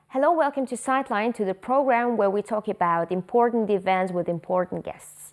Hello, welcome to Sightline, to the program where we talk about important events with important guests.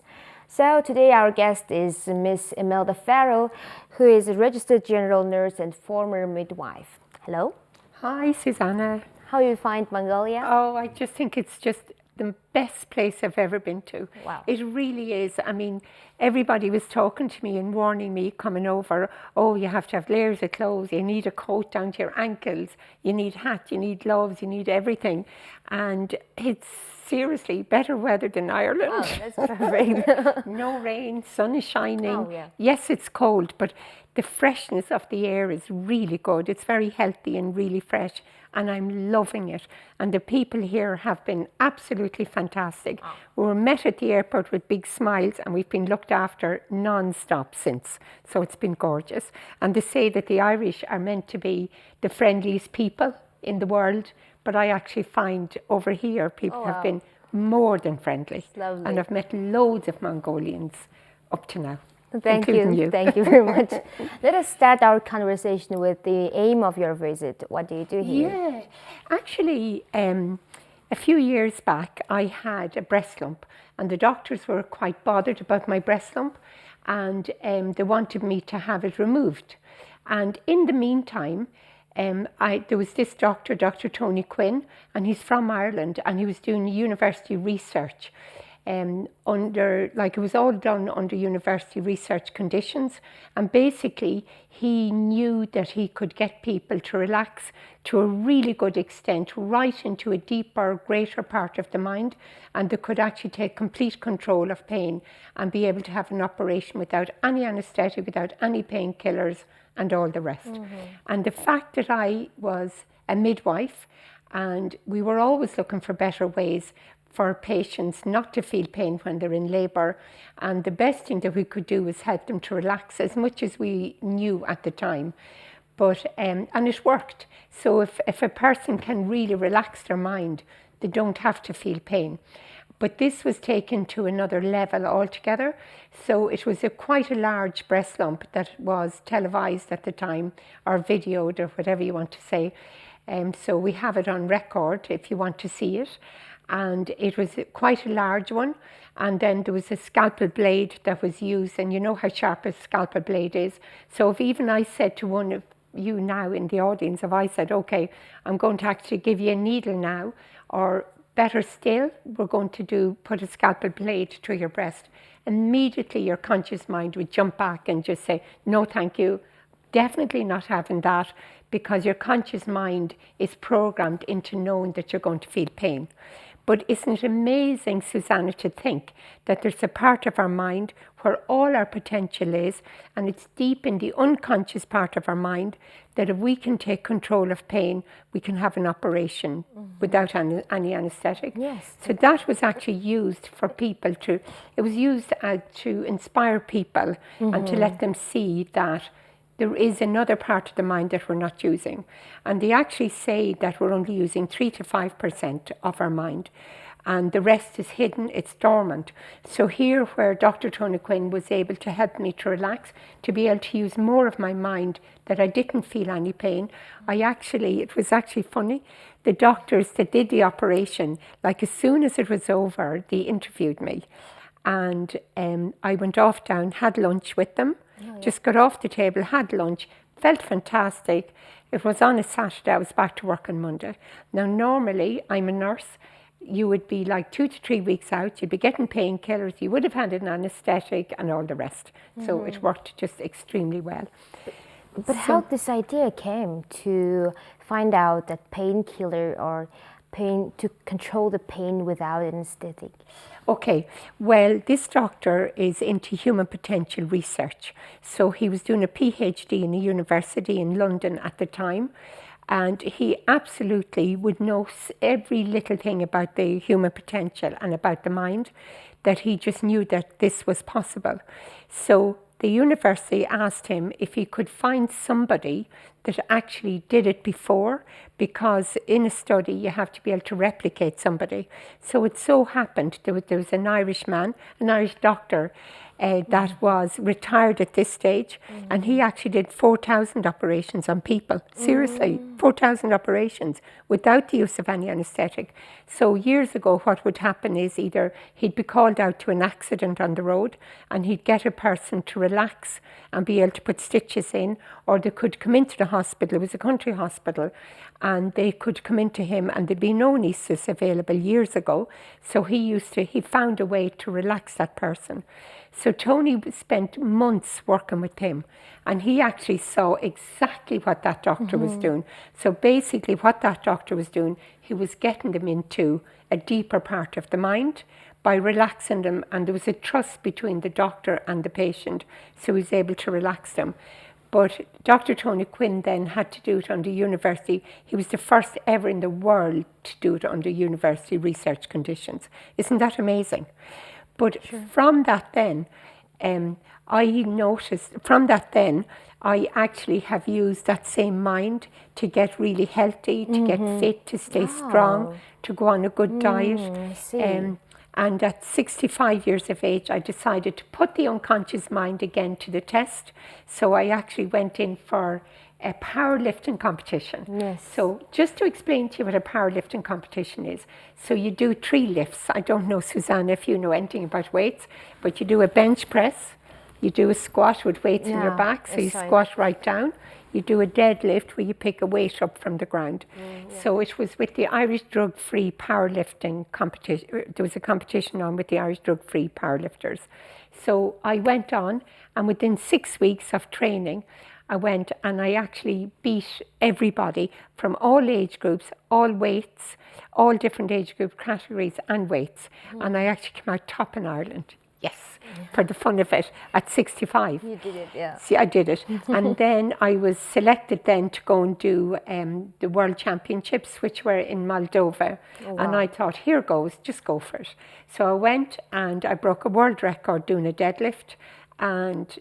So today our guest is Miss Imelda Farrel, who is a registered general nurse and former midwife. Hello. Hi, Susanna. How you find Mongolia? Oh, I just think it's just the best place I've ever been to. Wow. It really is. I mean, everybody was talking to me and warning me coming over, oh, you have to have layers of clothes, you need a coat down to your ankles, you need hat, you need gloves, you need everything. And it's seriously better weather than Ireland. Oh, that's perfect. No rain, sun is shining. Oh, yeah. Yes, it's cold, but the freshness of the air is really good. It's very healthy and really fresh, and I'm loving it. And the people here have been absolutely fantastic. Oh. We were met at the airport with big smiles, and we've been looked after non-stop since. So it's been gorgeous. And they say that the Irish are meant to be the friendliest people in the world, but I actually find over here people have been more than friendly. Lovely. And I've met loads of Mongolians up to now. Thank including you. Thank you very much. Let us start our conversation with the aim of your visit. What do you do here? Yeah, actually, a few years back, I had a breast lump, and the doctors were quite bothered about my breast lump, and they wanted me to have it removed. And in the meantime, there was this doctor, Dr. Tony Quinn, and he's from Ireland, and he was doing university research. It was all done under university research conditions, and basically he knew that he could get people to relax to a really good extent, right into a deeper, greater part of the mind, and they could actually take complete control of pain and be able to have an operation without any anesthetic, without any painkillers and all the rest. And the fact that I was a midwife, and we were always looking for better ways for patients not to feel pain when they're in labour, and the best thing that we could do was help them to relax as much as we knew at the time. But and it worked. So if a person can really relax their mind, they don't have to feel pain. But this was taken to another level altogether. So it was quite a large breast lump that was televised at the time, or videoed, or whatever you want to say. So we have it on record if you want to see it. And it was quite a large one. And then there was a scalpel blade that was used, and you know how sharp a scalpel blade is. So if even I said to one of you now in the audience, if I said, okay, I'm going to actually give you a needle now, or better still, we're going to put a scalpel blade through your breast, immediately your conscious mind would jump back and just say, no, thank you, definitely not having that, because your conscious mind is programmed into knowing that you're going to feel pain. But isn't it amazing, Susanna, to think that there's a part of our mind where all our potential is, and it's deep in the unconscious part of our mind, that if we can take control of pain, we can have an operation without any anesthetic. Yes. So that was actually used for people it was used to inspire people and to let them see that there is another part of the mind that we're not using. And they actually say that we're only using 3 to 5% of our mind, and the rest is hidden, it's dormant. So here, where Dr. Tony Quinn was able to help me to relax, to be able to use more of my mind, that I didn't feel any pain, it was actually funny, the doctors that did the operation, like as soon as it was over, they interviewed me. And I went off down, had lunch with them, just got off the table, had lunch, felt fantastic. It was on a Saturday, I was back to work on Monday. Now, normally, I'm a nurse. You would be like 2 to 3 weeks out, you'd be getting painkillers, you would have had an anaesthetic and all the rest. So it worked just extremely well. But how this idea came to find out that painkiller or pain, to control the pain without anesthetic? Okay, well, this doctor is into human potential research. So he was doing a PhD in a university in London at the time, and he absolutely would know every little thing about the human potential and about the mind, that he just knew that this was possible. So the university asked him if he could find somebody that actually did it before, because in a study you have to be able to replicate somebody. So it so happened there was an Irish man, an Irish doctor, that was retired at this stage, and he actually did 4,000 operations on people. Seriously, 4,000 operations without the use of any anesthetic. So years ago, what would happen is either he'd be called out to an accident on the road and he'd get a person to relax and be able to put stitches in, or they could come into the hospital. It was a country hospital, and they could come into him, and there'd be no anaesthetists available years ago. So he found a way to relax that person. So Tony spent months working with him, and he actually saw exactly what that doctor was doing. So basically what that doctor was doing, he was getting them into a deeper part of the mind by relaxing them, and there was a trust between the doctor and the patient, so he was able to relax them. But Dr. Tony Quinn then had to do it under university. He was the first ever in the world to do it under university research conditions. Isn't that amazing? But from that then, I noticed, I actually have used that same mind to get really healthy, to get fit, to stay strong, to go on a good diet. And at 65 years of age, I decided to put the unconscious mind again to the test. So I actually went in for a powerlifting competition. Yes. So just to explain to you what a powerlifting competition is. So you do 3 lifts. I don't know, Susanna, if you know anything about weights, but you do a bench press, you do a squat with weights in your back, so you squat right down. You do a deadlift where you pick a weight up from the ground. So it was with the Irish drug-free powerlifting competition. There was a competition on with the Irish drug-free powerlifters. So I went on, and within 6 weeks of training, I went and I actually beat everybody from all age groups, all weights, all different age group categories and weights. And I actually came out top in Ireland. Yes, for the fun of it, at 65. You did it, yeah. See, I did it. And then I was selected then to go and do the World Championships, which were in Moldova. Oh, wow. And I thought, here goes, just go for it. So I went and I broke a world record doing a deadlift. And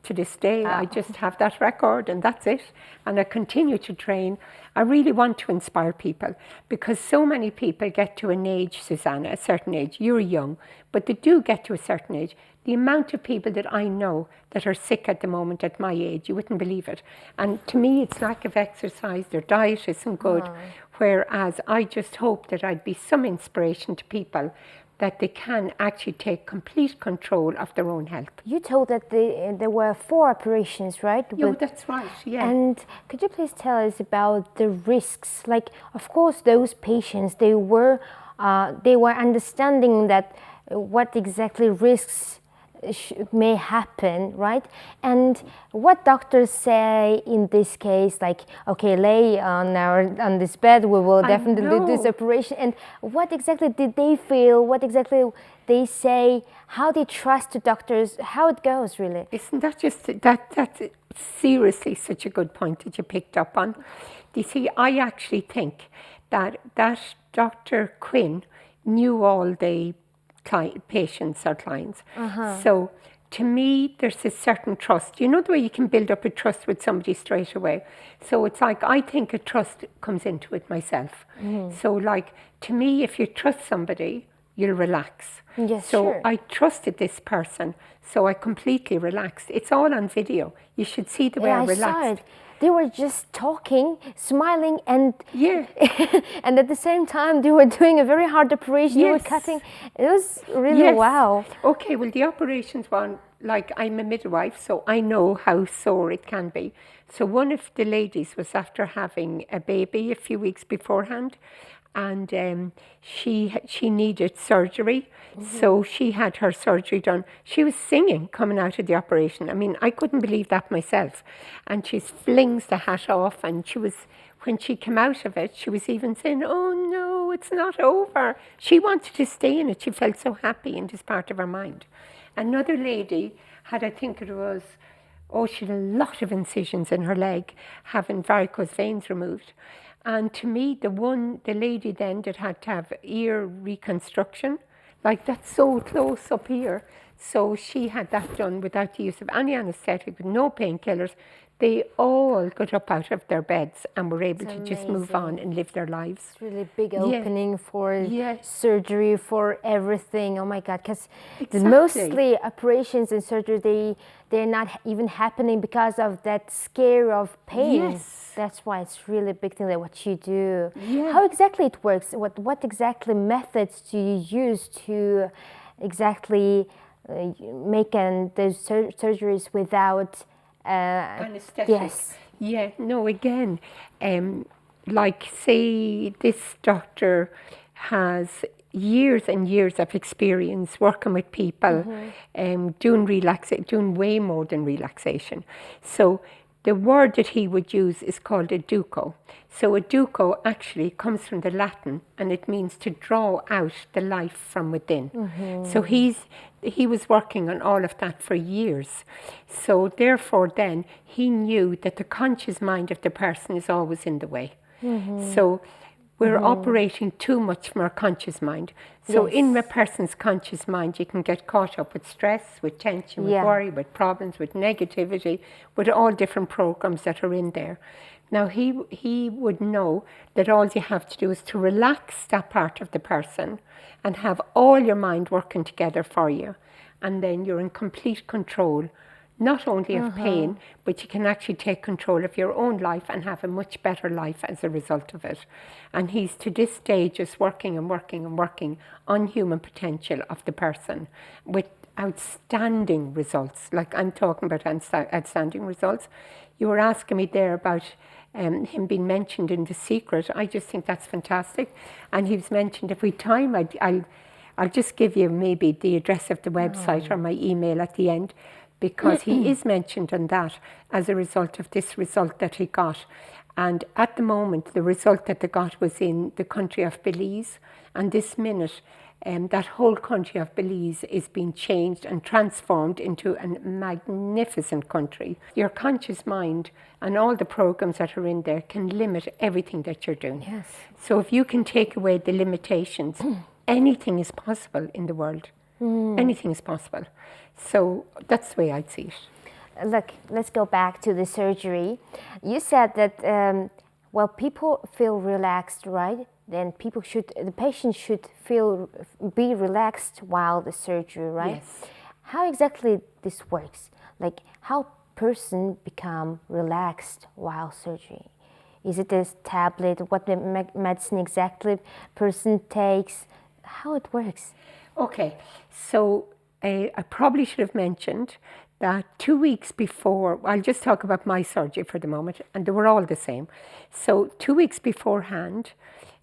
to this day, I just have that record, and that's it. And I continue to train. I really want to inspire people, because so many people get to an age, Susanna, a certain age. You're young, but they do get to a certain age. The amount of people that I know that are sick at the moment at my age, you wouldn't believe it. And to me, it's lack of exercise, their diet isn't good. Whereas I just hope that I'd be some inspiration to people, that they can actually take complete control of their own health. You told that there were 4 operations, right? Yeah, that's right, yeah. And could you please tell us about the risks? Like, of course, those patients, they were understanding that what exactly risks may happen, right? And what doctors say in this case, like, okay, lay on this bed, we will definitely do this operation. And what exactly did they feel? What exactly they say? How they trust the doctors? How it goes, really? Isn't that just that's seriously such a good point that you picked up on? You see, I actually think that Dr. Quinn knew all the patients or clients. So to me, there's a certain trust. You know the way you can build up a trust with somebody straight away? So it's like, I think a trust comes into it myself. So like, to me, if you trust somebody, you'll relax. Yes, so sure. I trusted this person, so I completely relaxed. It's all on video. You should see the way I relaxed. Saw it. They were just talking, smiling, and and at the same time they were doing a very hard operation. They were cutting. It was really wow. Okay, well, the operations one, like, I'm a midwife, so I know how sore it can be. So one of the ladies was after having a baby a few weeks beforehand, and she needed surgery. So she had her surgery done. She was singing coming out of the operation. I mean, I couldn't believe that myself. And she flings the hat off, and when she came out of it, she was even saying, oh no, it's not over. She wanted to stay in it. She felt so happy in this part of her mind. Another lady had, I think it was, she had a lot of incisions in her leg, having varicose veins removed. And to me, the lady then that had to have ear reconstruction, like, that's so close up here. So she had that done without the use of any anesthetic, with no painkillers. they all got up out of their beds and were able to just move on amazing. and live their lives. It's really big Yeah. opening for Yeah. surgery, for everything. Oh my God, because Exactly. mostly operations and surgery, they're not even happening because of that scare of pain. Yes. That's why it's really a big thing that what you do. Yeah. How exactly it works? What exactly methods do you use to exactly make those surgeries without Anesthetic. yes. Yeah, no, again, like say this doctor has years and years of experience working with people, doing way more than relaxation. So the word that he would use is called a duco. So a duco actually comes from the Latin and it means to draw out the life from within. So he was working on all of that for years. So therefore then he knew that the conscious mind of the person is always in the way. So we're operating too much from our conscious mind. So in a person's conscious mind, you can get caught up with stress, with tension, with worry, with problems, with negativity, with all different programs that are in there. Now he would know that all you have to do is to relax that part of the person and have all your mind working together for you. And then you're in complete control, not only of pain, but you can actually take control of your own life and have a much better life as a result of it. And he's to this day just working and working and working on human potential of the person with outstanding results. Like I'm talking about outstanding results. You were asking me there about him being mentioned in The Secret. I just think that's fantastic. And he was mentioned every time. I'll just give you maybe the address of the website or my email at the end, because he is mentioned on that as a result of this result that he got. And at the moment, the result that they got was in the country of Belize. And this minute, that whole country of Belize is being changed and transformed into a magnificent country. Your conscious mind and all the programs that are in there can limit everything that you're doing. Yes. So if you can take away the limitations, anything is possible in the world. Anything is possible. So that's the way I'd see it. Look, let's go back to the surgery. You said that well, people feel relaxed, right? Then the patient should be relaxed while the surgery, right? Yes. How exactly this works? Like how person become relaxed while surgery? Is it this tablet? What the medicine exactly person takes? How it works? Okay, so I probably should have mentioned that 2 weeks before, I'll just talk about my surgery for the moment, and they were all the same. So 2 weeks beforehand,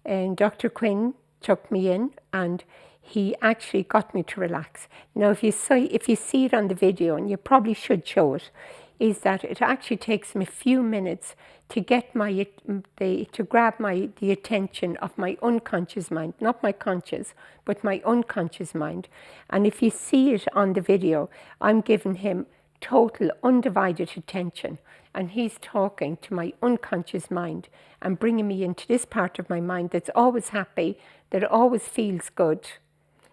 Dr. Quinn took me in and he actually got me to relax. Now, if you see it on the video, and you probably should show it, is that it actually takes me a few minutes to get to grab the attention of my unconscious mind, not my conscious, but my unconscious mind. And if you see it on the video, I'm giving him total undivided attention, and he's talking to my unconscious mind and bringing me into this part of my mind that's always happy, that always feels good.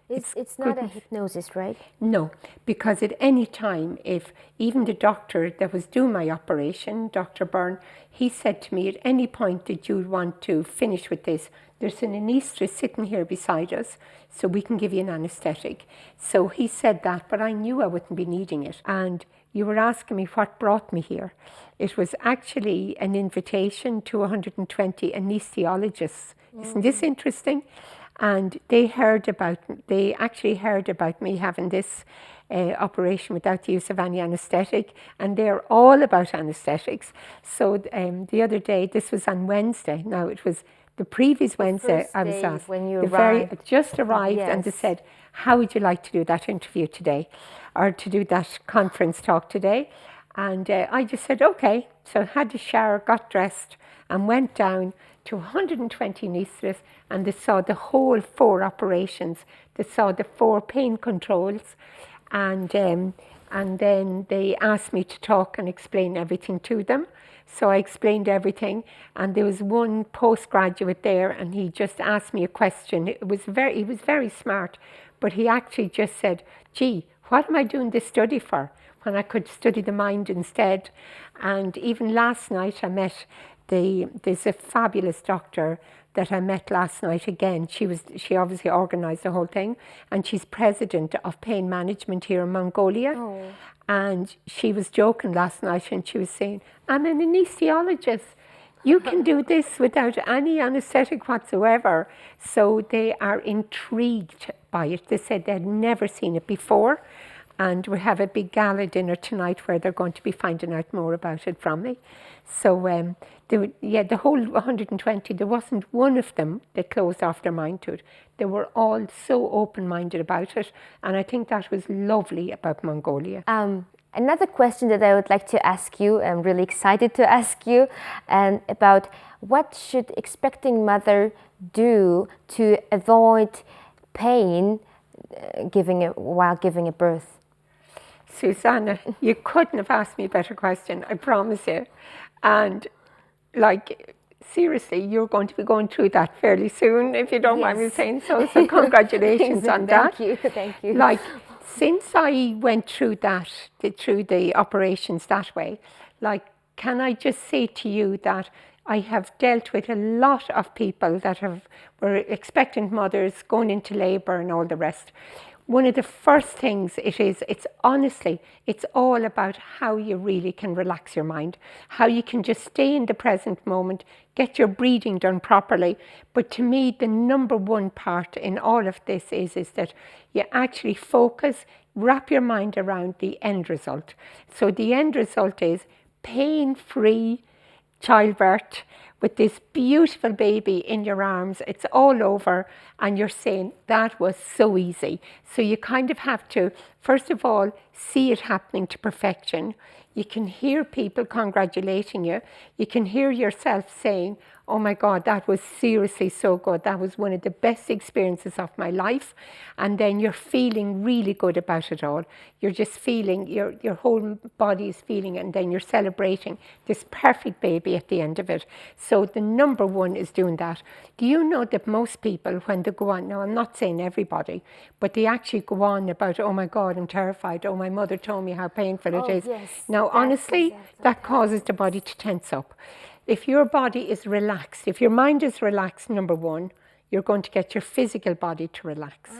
It's not a hypnosis, right? No, because at any time, if even the doctor that was doing my operation, Dr. Byrne, he said to me, at any point that you want to finish with this, there's an anaesthetist sitting here beside us, so we can give you an anesthetic. So he said that, but I knew I wouldn't be needing it. And you were asking me what brought me here. It was actually an invitation to 120 anesthesiologists. Isn't this interesting? And they actually heard about me having this operation without the use of any anesthetic, and they're all about anesthetics. So the other day, this was on Wednesday. Now, it was the previous Wednesday I was asked. When you I just arrived, and they said, how would you like to do that interview today, or to do that conference talk today? And I just said, okay. So I had a shower, got dressed, and went down to 120 anaesthetists, and they saw the whole 4 operations. They saw the 4 pain controls, and then they asked me to talk and explain everything to them. So I explained everything, and there was one postgraduate there, and he just asked me a question. He was very smart, but he actually just said, gee, what am I doing this study for? when I could study the mind instead. And even last night I met there's a fabulous doctor that I met last night again. She obviously organised the whole thing, and she's president of pain management here in Mongolia. Oh. And she was joking last night, and she was saying, I'm an anesthesiologist. You can do this without any anesthetic whatsoever. So they are intrigued by it. They said they'd never seen it before. And we have a big gala dinner tonight where they're going to be finding out more about it from me. So the whole 120, there wasn't one of them that closed off their mind to it. They were all so open-minded about it. And I think that was lovely about Mongolia. Another question that I would like to ask you, I'm really excited to ask you, about what should expecting mother do to avoid pain while giving a birth? Susanna, you couldn't have asked me a better question, I promise you. And seriously, you're going to be going through that fairly soon, if you don't mind me saying so. So congratulations on that. Thank you. Since I went through the operations that way, can I just say to you that I have dealt with a lot of people that were expectant mothers going into labour and all the rest. One of the first things it's all about how you really can relax your mind, how you can just stay in the present moment, get your breathing done properly. But to me, the number one part in all of this is that you actually focus, wrap your mind around the end result. So the end result is pain-free childbirth with this beautiful baby in your arms. It's all over, and you're saying that was so easy. So you kind of have to, first of all, see it happening to perfection. You can hear people congratulating you. You can hear yourself saying, oh my God, that was seriously so good. That was one of the best experiences of my life. And then you're feeling really good about it all. You're just feeling, your whole body is feeling it, and then you're celebrating this perfect baby at the end of it. So the number one is doing that. Do you know that most people, when they go on, now I'm not saying everybody, but they actually go on about, oh my God, I'm terrified. Oh, my mother told me how painful it is. Yes, now, honestly, that causes the body to tense up. If your body is relaxed, if your mind is relaxed, number one, you're going to get your physical body to relax.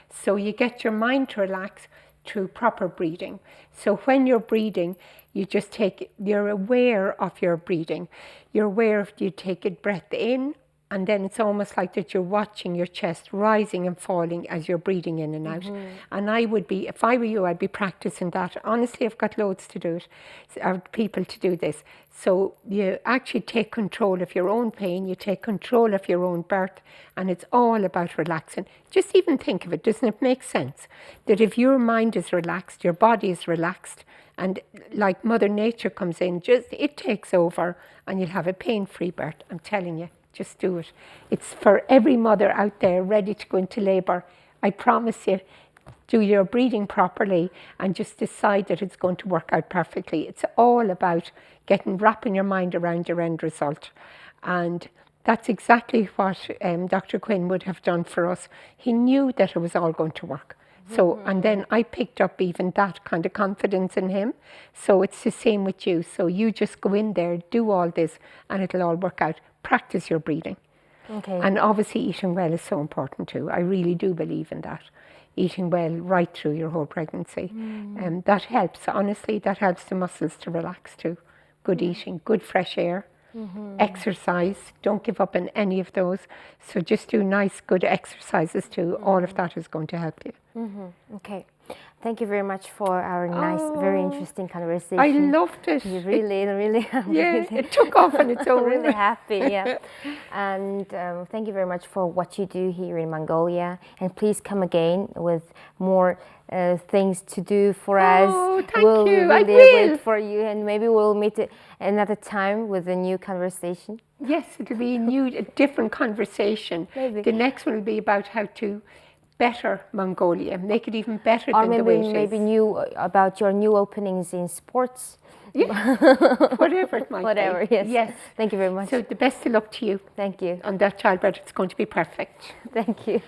So you get your mind to relax through proper breathing. So when you're breathing, you're aware of your breathing. You're aware of, you take a breath in, and then it's almost like that you're watching your chest rising and falling as you're breathing in and out. And I would be, if I were you, I'd be practicing that. Honestly, I've got loads to do it, people to do this. So you actually take control of your own pain, you take control of your own birth, and it's all about relaxing. Just even think of it, doesn't it make sense? That if your mind is relaxed, your body is relaxed, and like Mother Nature comes in, it takes over, and you'll have a pain-free birth, I'm telling you. Just do it. It's for every mother out there ready to go into labour. I promise you, do your breathing properly and just decide that it's going to work out perfectly. It's all about wrapping your mind around your end result. And that's exactly what Dr. Quinn would have done for us. He knew that it was all going to work. So, and then I picked up even that kind of confidence in him. So it's the same with you. So you just go in there, do all this, and it'll all work out. Practice your breathing. Okay. And obviously eating well is so important too. I really do believe in that. Eating well right through your whole pregnancy. And that helps, honestly, that helps the muscles to relax too. Good eating, good fresh air, exercise. Don't give up on any of those. So just do nice, good exercises too. All of that is going to help you. Okay. Thank you very much for our nice, very interesting conversation. I loved it. You really, it took off on its own. Really happy, yeah. And thank you very much for what you do here in Mongolia. And please come again with more things to do for us. Oh, thank we'll you. Really I will. wait for you, and maybe we'll meet another time with a new conversation. Yes, it'll be a different conversation. Maybe. The next one will be about how to better Mongolia, make it even better than the way it is. Maybe new about your new openings in sports. Yeah, whatever it might Whatever, be. yes. Thank you very much. So the best of luck to you. Thank you. On that childbirth, it's going to be perfect. Thank you.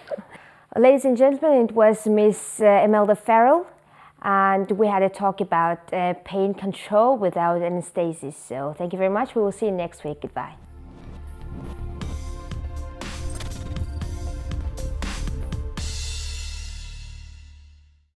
Ladies and gentlemen, it was Miss Imelda Farrel. and we had a talk about pain control without anesthesia. So thank you very much. We will see you next week. Goodbye.